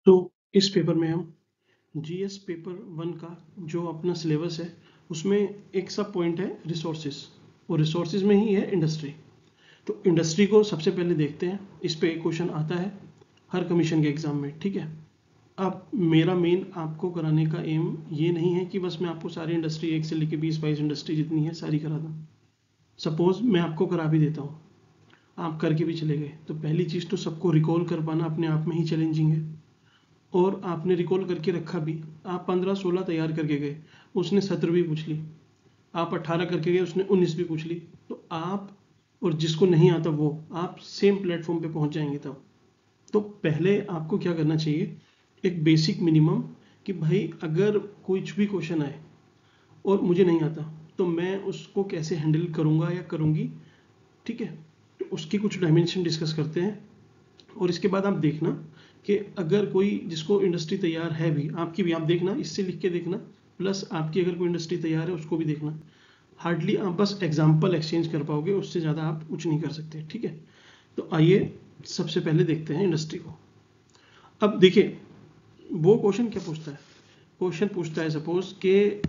तो इस पेपर में हम जीएस पेपर 1 का जो अपना सिलेबस है उसमें एक सब पॉइंट है रिसोर्सेज, और रिसोर्सेज में ही है इंडस्ट्री। तो इंडस्ट्री को सबसे पहले देखते हैं। इस पे एक क्वेश्चन आता है हर कमीशन के एग्जाम में, ठीक है। अब मेरा मेन आपको कराने का एम ये नहीं है कि बस मैं आपको सारी इंडस्ट्री 1 से लेकर 20-22 इंडस्ट्री जितनी है सारी करा दूँ। सपोज मैं आपको करा भी देता हूँ, आप करके भी चले गए, तो पहली चीज़ तो सबको रिकॉल कर पाना अपने आप में ही चैलेंजिंग है। और आपने रिकॉल करके रखा भी, आप 15-16 तैयार करके गए, उसने 17 भी पूछ ली, आप 18 करके गए, उसने 19 भी पूछ ली, तो आप और जिसको नहीं आता वो आप सेम प्लेटफॉर्म पे पहुंच जाएंगे तब। तो पहले आपको क्या करना चाहिए, एक बेसिक मिनिमम कि भाई अगर कुछ भी क्वेश्चन आए और मुझे नहीं आता तो मैं उसको कैसे हैंडल करूंगा या करूंगी, ठीक है। तो उसकी कुछ डायमेंशन डिस्कस करते हैं। और इसके बाद आप देखना कि अगर कोई जिसको इंडस्ट्री तैयार है भी, आपकी भी आप देखना, इससे लिख के देखना, प्लस आपकी अगर कोई इंडस्ट्री तैयार है उसको भी देखना। हार्डली आप बस एग्जाम्पल एक्सचेंज कर पाओगे, उससे ज़्यादा आप कुछ नहीं कर सकते, ठीक है। तो आइए सबसे पहले देखते हैं इंडस्ट्री को। अब देखिए वो क्वेश्चन क्या पूछता है, क्वेश्चन पूछता है सपोज कि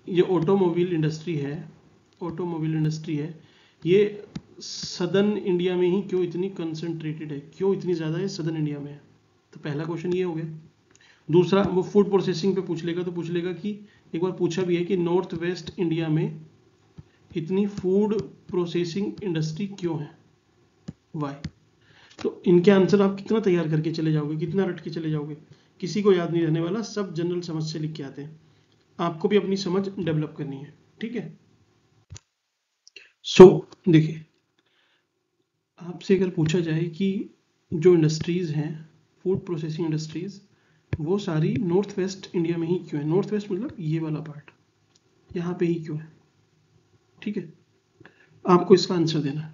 ये ऑटोमोबाइल इंडस्ट्री है, ऑटोमोबाइल इंडस्ट्री है, ये सदर्न इंडिया में ही क्यों इतनी कंसंट्रेटेड है, क्यों इतनी ज़्यादा है सदर्न इंडिया में है। तो पहला क्वेश्चन ये हो गया। दूसरा वो फूड प्रोसेसिंग पे पूछ लेगा, तो पूछ लेगा कि एक बार पूछा भी है कि नॉर्थ वेस्ट इंडिया में इतनी फूड प्रोसेसिंग इंडस्ट्री क्यों है, वाई। तो इनके आंसर आप कितना तैयार करके चले जाओगे, कितना रट के चले जाओगे, किसी को याद नहीं रहने वाला, सब जनरल समझ से लिख के आते हैं। आपको भी अपनी समझ डेवलप करनी है, ठीक है। सो देखिए, आपसे अगर पूछा जाए कि जो इंडस्ट्रीज़ हैं फूड प्रोसेसिंग इंडस्ट्रीज़, वो सारी नॉर्थ वेस्ट इंडिया में ही क्यों है, नॉर्थ वेस्ट मतलब ये वाला पार्ट, यहाँ पे ही क्यों है, ठीक है। आपको इसका आंसर देना है,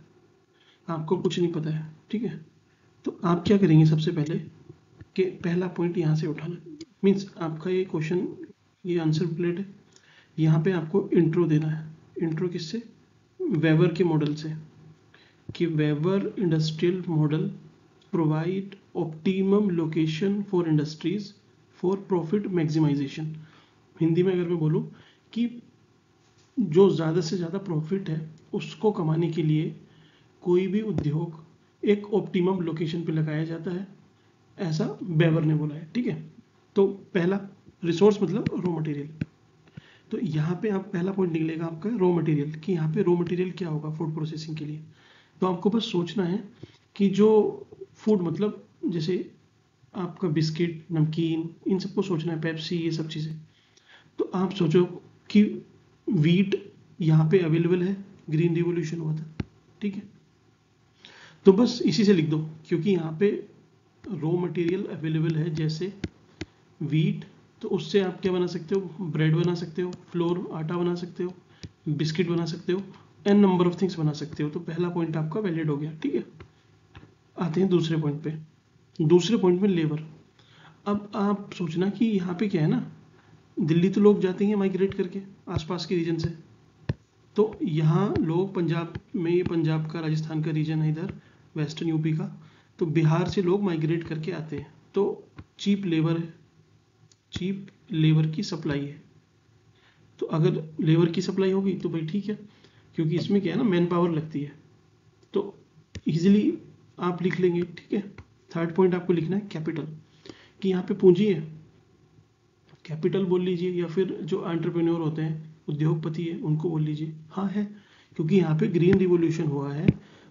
आपको कुछ नहीं पता है, ठीक है। तो आप क्या करेंगे सबसे पहले कि पहला पॉइंट यहाँ से उठाना, मीन्स आपका ये क्वेश्चन, ये आंसर प्लेट है, यहाँ पे आपको इंट्रो देना है। इंट्रो किससे, वेबर के मॉडल से, कि Weber industrial model provide optimum location for industries for profit maximization. Hindi में अगर मैं बोलूँ कि जो ज़्यादा से ज़्यादा प्रॉफिट है उसको कमाने के लिए कोई भी उद्योग एक ऑप्टिमम लोकेशन पे लगाया जाता है, ऐसा वेबर ने बोला है, ठीक है। तो पहला रिसोर्स मतलब रॉ मटेरियल। तो यहाँ पे आप पहला पॉइंट निकलेगा आपका रॉ मटेरियल, कि यहाँ पे रॉ मटेरियल क्या होगा फूड प्रोसेसिंग के लिए। तो आपको बस सोचना है कि जो फूड मतलब जैसे आपका बिस्किट, नमकीन, इन सबको सोचना है, पेप्सी, ये सब चीज़ें। तो आप सोचो कि वीट यहाँ पे अवेलेबल है, ग्रीन रिवोल्यूशन हुआ था, ठीक है। तो बस इसी से लिख दो, क्योंकि यहाँ पे रॉ मटेरियल अवेलेबल है, जैसे वीट, तो उससे आप क्या बना सकते हो, ब्रेड बना सकते हो, फ्लोर आटा बना सकते हो, बिस्किट बना सकते हो, एन नंबर ऑफ थिंग्स बना सकते हो। तो पहला पॉइंट आपका वैलिड हो गया, ठीक है। आते हैं दूसरे पॉइंट पे। दूसरे पॉइंट में लेबर। अब आप सोचना कि यहाँ पे क्या है ना, दिल्ली तो लोग जाते हैं माइग्रेट करके आसपास के रीजन से, तो यहाँ लोग पंजाब में, ये पंजाब का राजस्थान का रीजन है इधर, वेस्टर्न यूपी का, तो बिहार से लोग माइग्रेट करके आते हैं, तो चीप लेबर है, चीप लेबर की सप्लाई है। तो अगर लेबर की सप्लाई होगी तो भाई ठीक है, क्योंकि इसमें क्या है ना, मैन पावर लगती है, तो इजीली आप लिख लेंगे, ठीक है। थर्ड पॉइंट आपको लिखना है कैपिटल, कि यहाँ पे पूंजी है, कैपिटल बोल लीजिए, या फिर जो एंटरप्रेन्योर होते हैं, उद्योगपति है, उनको बोल लीजिए, हाँ है, क्योंकि यहाँ पे ग्रीन रिवोल्यूशन हुआ है,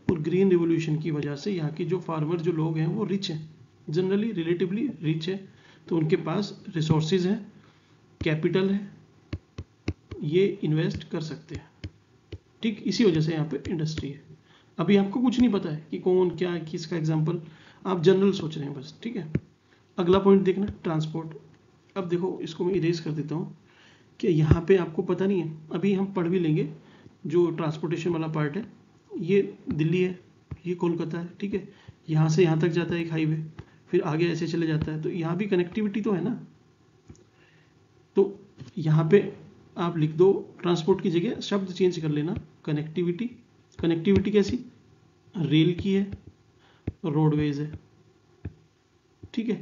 और ग्रीन रिवोल्यूशन की वजह से यहाँ के जो फार्मर जो लोग हैं वो रिच हैं, जनरली रिलेटिवली रिच है, तो उनके पास रिसोर्सेज हैं, कैपिटल है, ये इन्वेस्ट कर सकते हैं, ठीक। इसी वजह से यहाँ पे इंडस्ट्री है। अभी आपको कुछ नहीं पता है कि कौन क्या किसका एग्जाम्पल, आप जनरल सोच रहे हैं बस, ठीक है। अगला पॉइंट देखना, ट्रांसपोर्ट। अब देखो इसको मैं इरेज कर देता हूँ कि यहाँ पे आपको पता नहीं है, अभी हम पढ़ भी लेंगे, जो ट्रांसपोर्टेशन वाला पार्ट है, ये दिल्ली है, ये कोलकाता है, ठीक है। यहाँ से यहाँ तक जाता है एक हाईवे, फिर आगे ऐसे चले जाता है, तो यहाँ भी कनेक्टिविटी तो है ना। तो यहाँ पे आप लिख दो, ट्रांसपोर्ट की जगह शब्द चेंज कर लेना, कनेक्टिविटी। कनेक्टिविटी कैसी, रेल की है, रोडवेज है, ठीक है।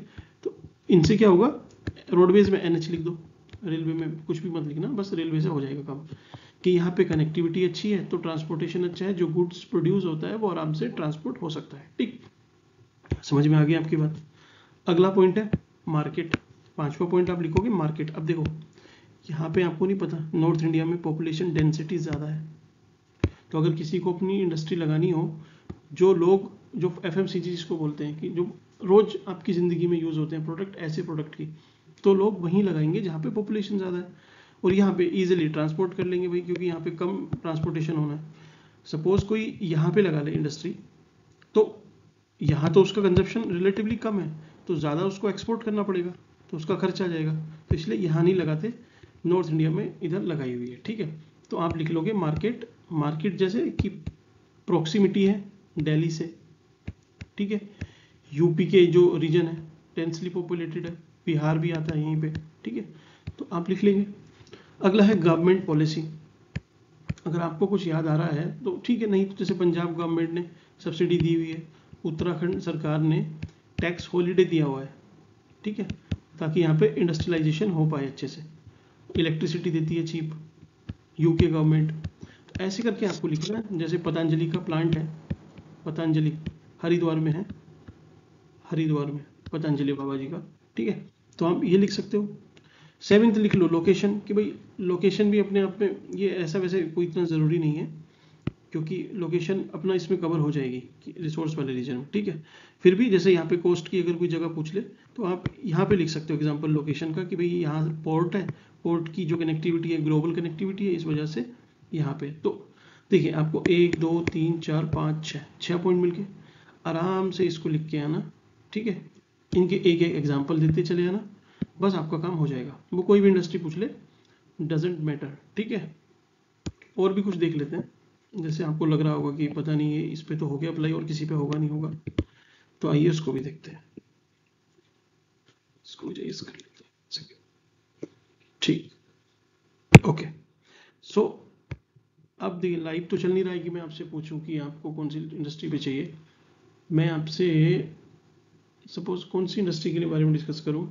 तो इनसे क्या होगा, रोडवेज में NH लिख दो, रेलवे में कुछ भी मत लिखना, बस रेलवे से हो जाएगा काम, कि यहाँ पे कनेक्टिविटी अच्छी है तो ट्रांसपोर्टेशन अच्छा है, जो गुड्स प्रोड्यूस होता है वो आराम से ट्रांसपोर्ट हो सकता है। ठीक, समझ में आ गई आपकी बात। अगला पॉइंट है मार्केट, 5वां पॉइंट आप लिखोगे मार्केट। अब देखो यहाँ पे आपको नहीं पता, नॉर्थ इंडिया में पॉपुलेशन डेंसिटी ज़्यादा है, तो अगर किसी को अपनी इंडस्ट्री लगानी हो, जो लोग जो FMCG जिसको बोलते हैं, कि जो रोज आपकी ज़िंदगी में यूज़ होते हैं प्रोडक्ट, ऐसे प्रोडक्ट की, तो लोग वहीं लगाएंगे जहाँ पे पॉपुलेशन ज़्यादा है और यहाँ पे इजीली ट्रांसपोर्ट कर लेंगे भाई, क्योंकि यहाँ पे कम ट्रांसपोर्टेशन होना है। सपोज कोई यहाँ पे लगा ले इंडस्ट्री, तो यहाँ तो उसका कंजप्शन रिलेटिवली कम है, तो ज़्यादा उसको एक्सपोर्ट करना पड़ेगा, तो उसका खर्चा आ जाएगा, तो इसलिए यहाँ नहीं लगाते, नॉर्थ इंडिया में इधर लगाई हुई है। ठीक है, तो आप लिख लोगे मार्केट। मार्केट जैसे कि प्रॉक्सिमिटी है दिल्ली से, ठीक है, यूपी के जो रीजन है डेंसली पॉपुलेटेड है, बिहार भी आता है यहीं पे, ठीक है, तो आप लिख लेंगे। अगला है गवर्नमेंट पॉलिसी। अगर आपको कुछ याद आ रहा है तो ठीक है, नहीं तो जैसे पंजाब गवर्नमेंट ने सब्सिडी दी हुई है, उत्तराखंड सरकार ने टैक्स हॉलीडे दिया हुआ है, ठीक है, ताकि यहाँ पे इंडस्ट्रियलाइजेशन हो पाए अच्छे से। इलेक्ट्रिसिटी देती है चीप यूके गवर्नमेंट। तो ऐसे करके आपको लिखना है। जैसे पतंजलि का प्लांट है, पतंजलि हरिद्वार में है, हरिद्वार में पतंजलि बाबा जी का, ठीक है, तो आप ये लिख सकते हो। 7th लिख लो लोकेशन, कि भाई लोकेशन भी अपने आप में ये ऐसा वैसे कोई इतना ज़रूरी नहीं है, क्योंकि लोकेशन अपना इसमें कवर हो जाएगी रिसोर्स वाले रीजन में, ठीक है। फिर भी जैसे यहाँ पे कोस्ट की अगर कोई जगह पूछ ले तो आप यहाँ पे लिख सकते हो एग्जांपल लोकेशन का, कि भाई यहाँ पोर्ट है, पोर्ट की जो कनेक्टिविटी है ग्लोबल कनेक्टिविटी है, इस वजह से यहाँ पे। तो देखिए आपको 1 2 3 4 5 6 पॉइंट मिल के आराम से इसको लिख के आना, ठीक है। इनके एक एक एग्जाम्पल देते चले आना, बस आपका काम हो जाएगा। वो कोई भी इंडस्ट्री पूछ ले, डजेंट मैटर, ठीक है। और भी कुछ देख लेते हैं, जैसे आपको लग रहा होगा कि पता नहीं है इस पे तो हो गया अप्लाई और किसी पे होगा नहीं होगा, तो आइए उसको भी देखते हैं। इसको मुझे इस कर लेते हैं, ठीक, ओके। सो अब देखिए लाइव तो चल नहीं रहा है कि मैं आपसे पूछूं कि आपको कौन सी इंडस्ट्री पे चाहिए। मैं आपसे सपोज कौन सी इंडस्ट्री के बारे में डिस्कस करूं,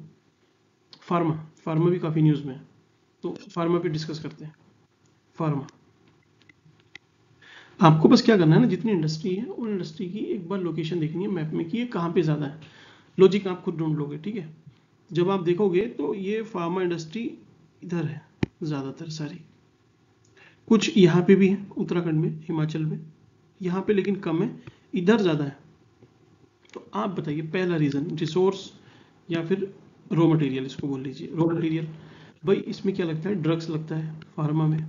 फार्मा। फार्मा भी काफ़ी न्यूज़ में है, तो फार्मा पे डिस्कस करते हैं। फार्मा, आपको बस क्या करना है ना, जितनी इंडस्ट्री है उन इंडस्ट्री की एक बार लोकेशन देखनी है मैप में कि ये कहाँ पे ज़्यादा है। लॉजिक आप खुद ढूंढ लोगे, ठीक है। जब आप देखोगे तो ये फार्मा इंडस्ट्री इधर है ज़्यादातर सारी, कुछ यहाँ पे भी है उत्तराखंड में, हिमाचल में, यहाँ पे लेकिन कम है, इधर ज़्यादा है। तो आप बताइए पहला रीज़न, रिसोर्स या फिर रॉ मटेरियल, इसको बोल लीजिए रॉ मटेरियल। भाई इसमें क्या लगता है, ड्रग्स लगता है फार्मा में,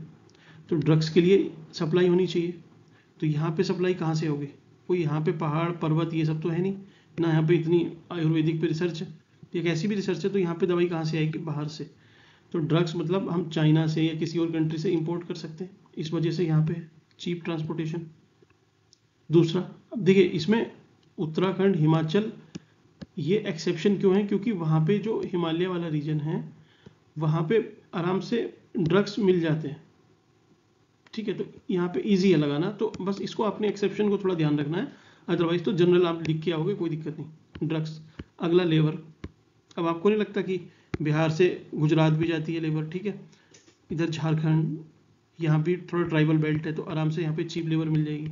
तो ड्रग्स के लिए सप्लाई होनी चाहिए। तो यहाँ पे सप्लाई कहाँ से होगी, कोई यहाँ पे पहाड़ पर्वत ये सब तो है नहीं ना, यहाँ पे इतनी आयुर्वेदिक पे रिसर्च है, एक ऐसी भी रिसर्च है, तो यहाँ पे दवाई कहाँ से आएगी, बाहर से। तो ड्रग्स मतलब हम चाइना से या किसी और कंट्री से इंपोर्ट कर सकते हैं, इस वजह से यहाँ पे चीप ट्रांसपोर्टेशन। दूसरा, अब देखिए इसमें उत्तराखंड हिमाचल ये एक्सेप्शन क्यों है, क्योंकि वहाँ पे जो हिमालय वाला रीजन है वहाँ पे आराम से ड्रग्स मिल जाते हैं, ठीक है। तो यहाँ पे इजी है लगाना, तो बस इसको अपने एक्सेप्शन को थोड़ा ध्यान रखना है, अदरवाइज तो जनरल आप लिख के आओगे कोई दिक्कत नहीं। ड्रग्स। अगला लेबर, अब आपको नहीं लगता कि बिहार से गुजरात भी जाती है लेबर, ठीक है, इधर झारखंड, यहाँ भी थोड़ा ट्राइबल बेल्ट है, तो आराम से यहाँ पे चीप लेबर मिल जाएगी,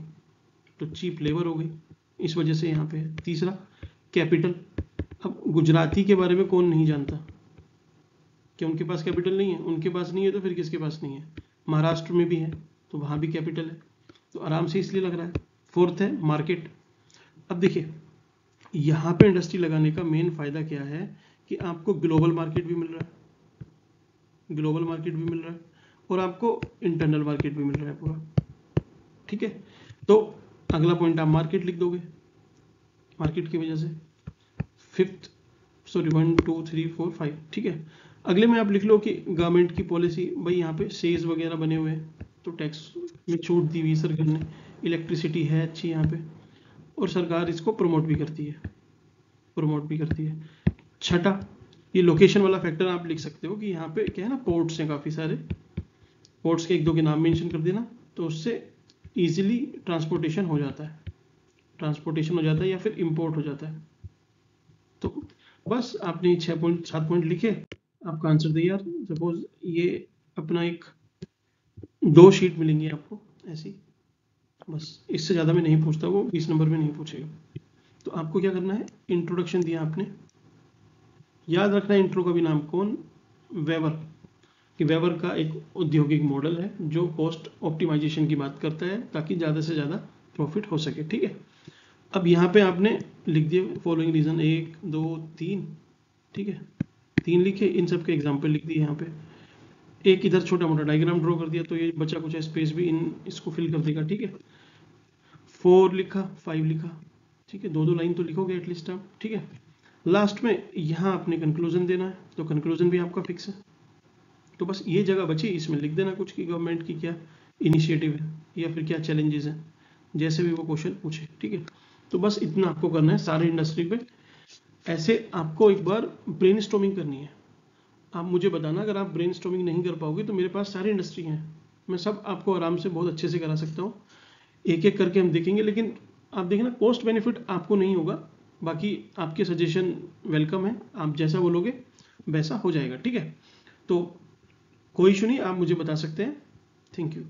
तो चीप लेबर हो गई, इस वजह से यहाँ पे है। तीसरा, कैपिटल। अब गुजराती के बारे में कौन नहीं जानता, कि उनके पास कैपिटल नहीं है, उनके पास नहीं है तो फिर किसके पास नहीं है। महाराष्ट्र में भी है तो वहाँ भी कैपिटल है, तो आराम से इसलिए लग रहा है। फोर्थ है मार्केट। अब देखिए यहाँ पे इंडस्ट्री लगाने का मेन फायदा क्या है, कि आपको ग्लोबल मार्केट भी मिल रहा है, ग्लोबल मार्केट भी मिल रहा है, और आपको इंटरनल मार्केट भी मिल रहा है पूरा, ठीक है। तो अगला पॉइंट आप मार्केट लिख दोगे, मार्केट की वजह से। फिफ्थ, सॉरी 1 2 3 4 5, ठीक है। अगले में आप लिख लो कि गवर्नमेंट की पॉलिसी, भाई यहाँ पे सेज वगैरह बने हुए हैं, तो टैक्स में छूट दी हुई सरकार ने, इलेक्ट्रिसिटी है अच्छी यहाँ पे, और सरकार इसको प्रमोट भी करती है, प्रमोट भी करती है। छठा, ये लोकेशन वाला फैक्टर आप लिख सकते हो, कि यहाँ पे क्या है ना, पोर्ट्स हैं काफ़ी सारे, पोर्ट्स के 1 2 के नाम मेंशन कर देना, तो उससे ईजिली ट्रांसपोर्टेशन हो जाता है, ट्रांसपोर्टेशन हो जाता है या फिर इम्पोर्ट हो जाता है। तो बस आपने 7 पॉइंट लिखे, आपका आंसर तैयार। सपोज ये अपना एक 2 शीट मिलेंगी आपको ऐसी, बस इससे ज़्यादा में नहीं पूछता वो, 20 नंबर में नहीं पूछेगा। तो आपको क्या करना है, इंट्रोडक्शन दिया आपने, याद रखना है इंट्रो का भी नाम कौन, वेबर, कि वेबर का एक औद्योगिक मॉडल है जो कॉस्ट ऑप्टिमाइजेशन की बात करता है ताकि ज़्यादा से ज़्यादा प्रॉफिट हो सके, ठीक है। अब यहाँ पे आपने लिख दिए फॉलोइंग रीजन 1 2 3, ठीक है, 3 लिखे, इन सब के एग्जाम्पल लिख दिए यहाँ पे, एक इधर छोटा मोटा डायग्राम ड्रॉ कर दिया तो ये बचा कुछ स्पेस भी इन इसको फिल कर देगा, ठीक है। 4 लिखा, 5 लिखा, ठीक है, 2 लाइन तो लिखोगे एटलीस्ट आप, ठीक है। लास्ट में यहाँ आपने कंक्लूजन देना है, तो कंक्लूजन भी आपका फिक्स है। तो बस ये जगह बची, इसमें लिख देना कुछ कि गवर्नमेंट की क्या इनिशिएटिव है या फिर क्या चैलेंजेस हैं, जैसे भी वो क्वेश्चन पूछे, ठीक है। तो बस इतना आपको करना है सारे इंडस्ट्री पे। ऐसे आपको एक बार ब्रेनस्टॉर्मिंग करनी है। आप मुझे बताना, अगर आप ब्रेनस्टॉर्मिंग नहीं कर पाओगे तो मेरे पास सारी इंडस्ट्री हैं, मैं सब आपको आराम से बहुत अच्छे से करा सकता हूँ। एक एक करके हम देखेंगे, लेकिन आप देखना कॉस्ट बेनिफिट आपको नहीं होगा, बाकी आपके सजेशन वेलकम है, आप जैसा बोलोगे वैसा हो जाएगा, ठीक है। तो कोई इशू नहीं, आप मुझे बता सकते हैं। Thank you.